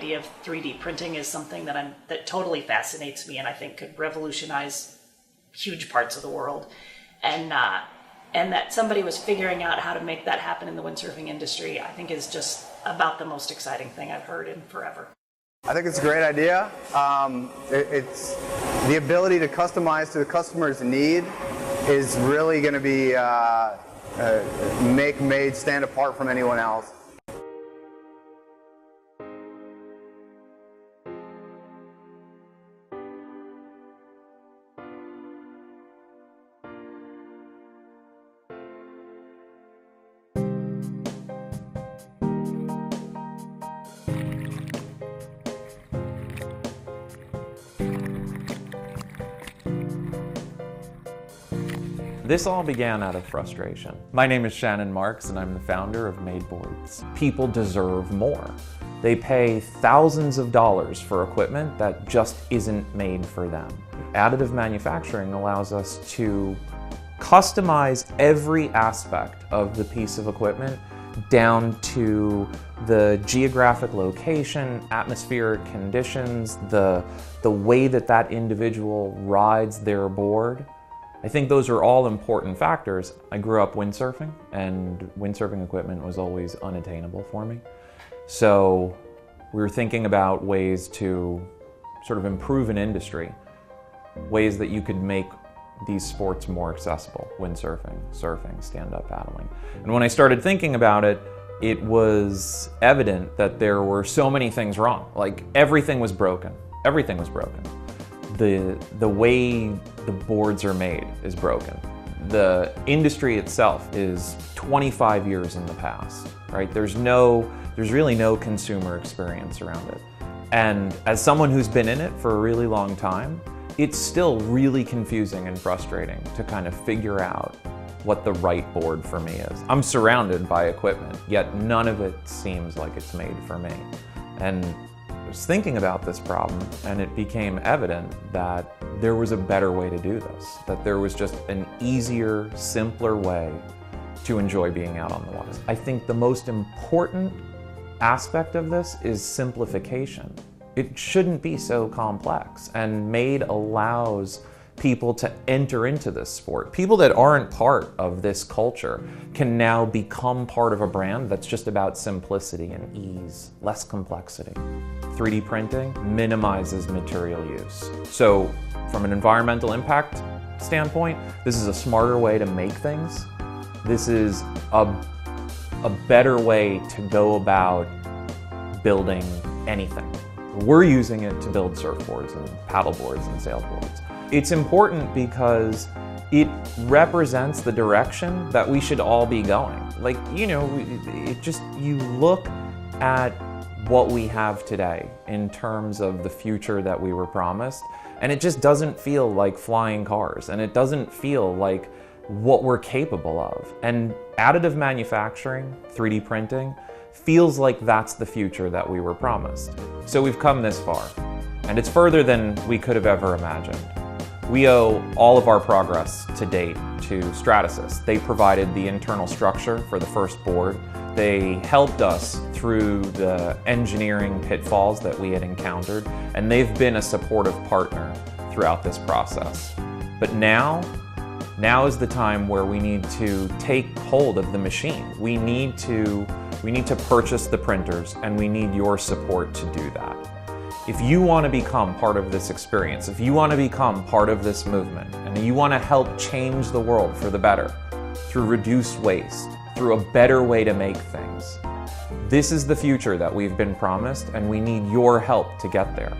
idea of 3D printing is something that totally fascinates me, and I think could revolutionize huge parts of the world. And that somebody was figuring out how to make that happen in the windsurfing industry, I think is just about the most exciting thing I've heard in forever. I think it's a great idea. It's the ability to customize to the customer's need is really going to be make Made stand apart from anyone else. This all began out of frustration. My name is Shannon Marks and I'm the founder of Made Boards. People deserve more. They pay thousands of dollars for equipment that just isn't made for them. Additive manufacturing allows us to customize every aspect of the piece of equipment down to the geographic location, atmospheric conditions, the way that that individual rides their board. I think those are all important factors. I grew up windsurfing, and windsurfing equipment was always unattainable for me. So we were thinking about ways to sort of improve an industry, ways that you could make these sports more accessible: windsurfing, surfing, stand-up paddling. And when I started thinking about it, it was evident that there were so many things wrong. Like, everything was broken. Everything was broken. The way the boards are made is broken. The industry itself is 25 years in the past, right? There's really no consumer experience around it. And as someone who's been in it for a really long time, it's still really confusing and frustrating to kind of figure out what the right board for me is. I'm surrounded by equipment, yet none of it seems like it's made for me. And I was thinking about this problem, and it became evident that there was a better way to do this, that there was just an easier, simpler way to enjoy being out on the water. I think the most important aspect of this is simplification. It shouldn't be so complex, and Made allows people to enter into this sport. People that aren't part of this culture can now become part of a brand that's just about simplicity and ease, less complexity. 3D printing minimizes material use. So from an environmental impact standpoint, this is a smarter way to make things. This is a better way to go about building anything. We're using it to build surfboards and paddleboards and sailboards. It's important because it represents the direction that we should all be going. Like, you know, you look at what we have today in terms of the future that we were promised, and it just doesn't feel like flying cars, and it doesn't feel like what we're capable of. And additive manufacturing, 3D printing, feels like that's the future that we were promised. So we've come this far, and it's further than we could have ever imagined. We owe all of our progress to date to Stratasys. They provided the internal structure for the first board. They helped us through the engineering pitfalls that we had encountered, and they've been a supportive partner throughout this process. But now is the time where we need to take hold of the machine. We need to purchase the printers, and we need your support to do that. If you want to become part of this experience, if you want to become part of this movement, and you want to help change the world for the better, through reduced waste, through a better way to make things, this is the future that we've been promised, and we need your help to get there.